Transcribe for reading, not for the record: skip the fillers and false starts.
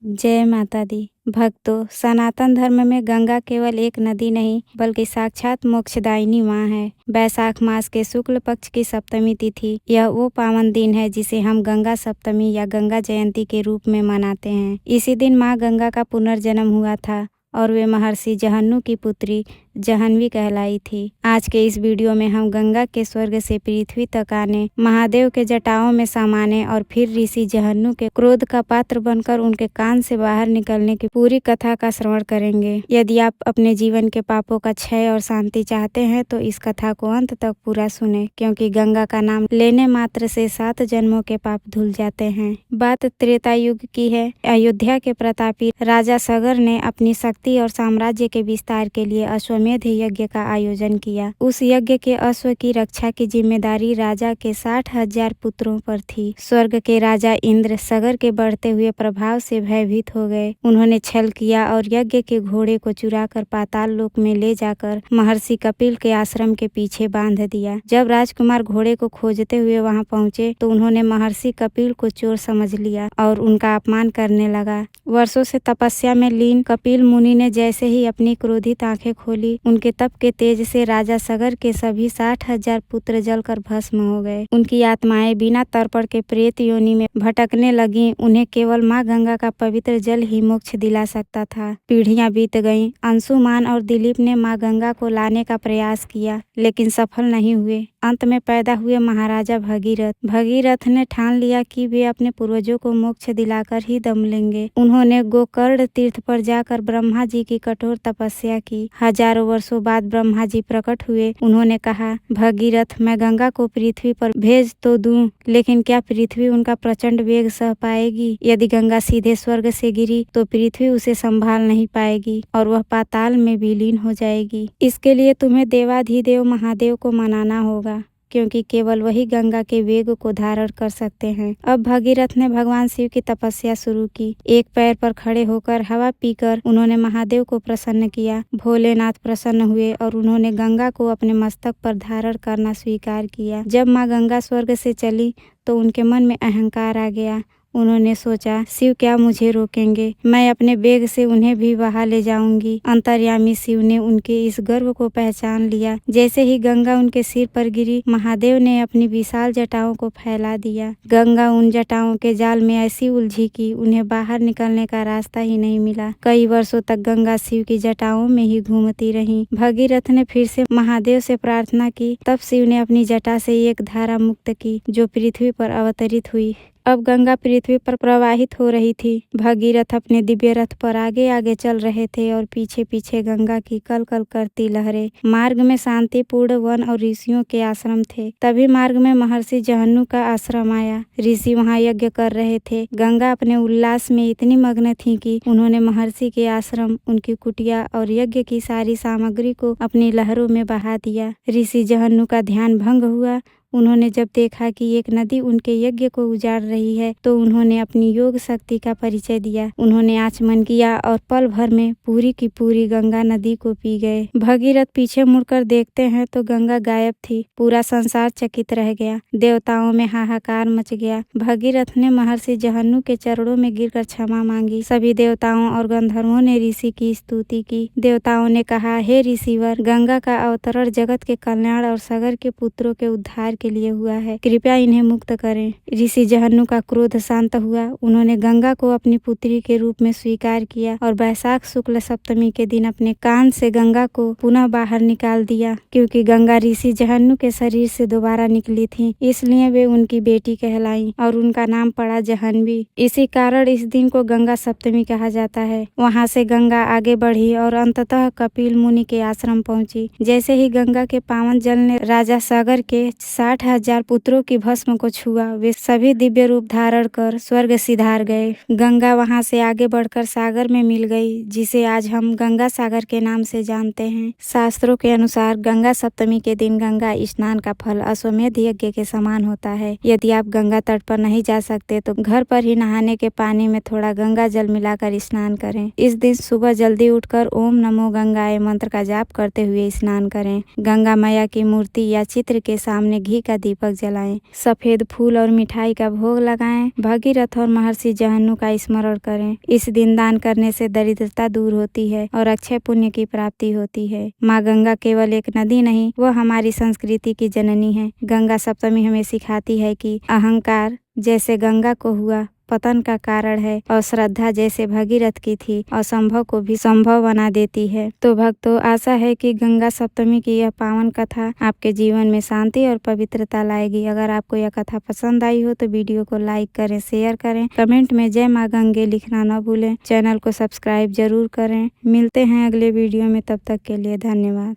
जय माता दी। भक्तों, सनातन धर्म में गंगा केवल एक नदी नहीं बल्कि साक्षात मोक्षदायिनी माँ है। वैशाख मास के शुक्ल पक्ष की सप्तमी तिथि यह वो पावन दिन है जिसे हम गंगा सप्तमी या गंगा जयंती के रूप में मनाते हैं। इसी दिन माँ गंगा का पुनर्जन्म हुआ था और वे महर्षि जहन्नु की पुत्री जाह्नवी कहलाई थी। आज के इस वीडियो में हम गंगा के स्वर्ग से पृथ्वी तक आने, महादेव के जटाओं में समाने और फिर ऋषि जहन्नु के क्रोध का पात्र बनकर उनके कान से बाहर निकलने की पूरी कथा का श्रवण करेंगे। यदि आप अपने जीवन के पापों का क्षय और शांति चाहते हैं तो इस कथा को अंत तक पूरा सुने, क्योंकि गंगा का नाम लेने मात्र से 7 जन्मों के पाप धुल जाते हैं। बात त्रेता युग की है। अयोध्या के प्रतापी राजा सगर ने अपनी शक्ति और साम्राज्य के विस्तार के लिए अश्वमेध यज्ञ का आयोजन किया। उस यज्ञ के अश्व की रक्षा की जिम्मेदारी राजा के 60,000 पुत्रों पर थी। स्वर्ग के राजा इंद्र सगर के बढ़ते हुए प्रभाव से भयभीत हो गए। उन्होंने छल किया और यज्ञ के घोड़े को चुराकर पाताल लोक में ले जाकर महर्षि कपिल के आश्रम के पीछे बांध दिया। जब राजकुमार घोड़े को खोजते हुए वहां पहुंचे तो उन्होंने महर्षि कपिल को चोर समझ लिया और उनका अपमान करने लगा। वर्षों से तपस्या में लीन कपिल मुनि ने जैसे ही अपनी क्रोधित आंखें खोली, उनके तप के तेज से राजा सगर के सभी 60,000 पुत्र जलकर भस्म हो गए। उनकी आत्माएं बिना तर्पण के प्रेत योनि में भटकने लगीं। उन्हें केवल माँ गंगा का पवित्र जल ही मोक्ष दिला सकता था। पीढ़ियां बीत गईं। अंशुमान और दिलीप ने माँ गंगा को लाने का प्रयास किया, लेकिन सफल नहीं हुए। अंत में पैदा हुए महाराजा भगीरथ ने ठान लिया कि वे अपने पूर्वजों को मोक्ष दिलाकर ही दम लेंगे। उन्होंने गोकर्ण तीर्थ पर जाकर ब्रह्मा जी की कठोर तपस्या की। हजारों वर्षों बाद ब्रह्मा जी प्रकट हुए। उन्होंने कहा, भगीरथ, मैं गंगा को पृथ्वी पर भेज तो दूं, लेकिन क्या पृथ्वी उनका प्रचंड वेग सह पाएगी? यदि गंगा सीधे स्वर्ग से गिरी तो पृथ्वी उसे संभाल नहीं पाएगी और वह पाताल में विलीन हो जाएगी। इसके लिए तुम्हें देवाधिदेव महादेव को मनाना होगा, क्योंकि केवल वही गंगा के वेग को धारण कर सकते हैं। अब भगीरथ ने भगवान शिव की तपस्या शुरू की। एक पैर पर खड़े होकर हवा पीकर उन्होंने महादेव को प्रसन्न किया। भोलेनाथ प्रसन्न हुए और उन्होंने गंगा को अपने मस्तक पर धारण करना स्वीकार किया। जब माँ गंगा स्वर्ग से चली तो उनके मन में अहंकार आ गया। उन्होंने सोचा, शिव क्या मुझे रोकेंगे? मैं अपने वेग से उन्हें भी बहा ले जाऊंगी। अंतर्यामी शिव ने उनके इस गर्व को पहचान लिया। जैसे ही गंगा उनके सिर पर गिरी, महादेव ने अपनी विशाल जटाओं को फैला दिया। गंगा उन जटाओं के जाल में ऐसी उलझी कि उन्हें बाहर निकलने का रास्ता ही नहीं मिला। कई वर्षों तक गंगा शिव की जटाओं में ही घूमती रही। भगीरथ ने फिर से महादेव से प्रार्थना की। तब शिव ने अपनी जटा से एक धारा मुक्त की जो पृथ्वी पर अवतरित हुई। अब गंगा पृथ्वी पर प्रवाहित हो रही थी। भगीरथ अपने दिव्य रथ पर आगे आगे चल रहे थे और पीछे पीछे गंगा की कल कल करती लहरें। मार्ग में शांतिपूर्ण वन और ऋषियों के आश्रम थे। तभी मार्ग में महर्षि जहन्नु का आश्रम आया। ऋषि वहां यज्ञ कर रहे थे। गंगा अपने उल्लास में इतनी मग्न थी कि उन्होंने महर्षि के आश्रम, उनकी कुटिया और यज्ञ की सारी सामग्री को अपनी लहरों में बहा दिया। ऋषि जहन्नु का ध्यान भंग हुआ। उन्होंने जब देखा कि एक नदी उनके यज्ञ को उजाड़ रही है तो उन्होंने अपनी योग शक्ति का परिचय दिया। उन्होंने आचमन किया और पल भर में पूरी की पूरी गंगा नदी को पी गए। भगीरथ पीछे मुड़कर देखते हैं तो गंगा गायब थी। पूरा संसार चकित रह गया। देवताओं में हाहाकार मच गया। भगीरथ ने महर्षि जहन्नु के चरणों में गिरकर क्षमा मांगी। सभी देवताओं और गंधर्वों ने ऋषि की स्तुति की। देवताओं ने कहा, हे ऋषिवर, गंगा का अवतरण जगत के कल्याण और सगर के पुत्रों के उद्धार के लिए हुआ है। कृपया इन्हें मुक्त करें। ऋषि जहन्नु का क्रोध शांत हुआ। उन्होंने गंगा को अपनी पुत्री के रूप में स्वीकार किया और वैशाख शुक्ल सप्तमी के दिन अपने कान से गंगा को पुनः बाहर निकाल दिया। क्योंकि गंगा ऋषि जहन्नु के शरीर से दोबारा निकली थी, इसलिए वे उनकी बेटी कहलाई और उनका नाम पड़ा जाह्नवी। इसी कारण इस दिन को गंगा सप्तमी कहा जाता है। वहां से गंगा आगे बढ़ी और अंततः कपिल मुनि के आश्रम पहुंची। जैसे ही गंगा के पावन जल ने राजा सागर के 60,000 पुत्रों की भस्म को छुआ, वे सभी दिव्य रूप धारण कर स्वर्ग सिधार गए। गंगा वहां से आगे बढ़कर सागर में मिल गई, जिसे आज हम गंगा सागर के नाम से जानते हैं। शास्त्रों के अनुसार गंगा सप्तमी के दिन गंगा स्नान का फल अश्वमेध यज्ञ के समान होता है। यदि आप गंगा तट पर नहीं जा सकते तो घर पर ही नहाने के पानी में थोड़ा गंगा जल मिलाकर स्नान करें। इस दिन सुबह जल्दी उठकर ओम नमो गंगाए मंत्र का जाप करते हुए स्नान करें। गंगा मैया की मूर्ति या चित्र के सामने घी घी का दीपक जलाएं, सफेद फूल और मिठाई का भोग लगाएं, भगीरथ और महर्षि जहन्नु का स्मरण करें। इस दिन दान करने से दरिद्रता दूर होती है और अक्षय पुण्य की प्राप्ति होती है। माँ गंगा केवल एक नदी नहीं, वह हमारी संस्कृति की जननी है। गंगा सप्तमी हमें सिखाती है कि अहंकार जैसे गंगा को हुआ पतन का कारण है और श्रद्धा जैसे भगीरथ की थी असंभव को भी संभव बना देती है। तो भक्तों, आशा है कि गंगा सप्तमी की यह पावन कथा आपके जीवन में शांति और पवित्रता लाएगी। अगर आपको यह कथा पसंद आई हो तो वीडियो को लाइक करें, शेयर करें, कमेंट में जय माँ गंगे लिखना न भूलें। चैनल को सब्सक्राइब जरूर करें। मिलते हैं अगले वीडियो में, तब तक के लिए धन्यवाद।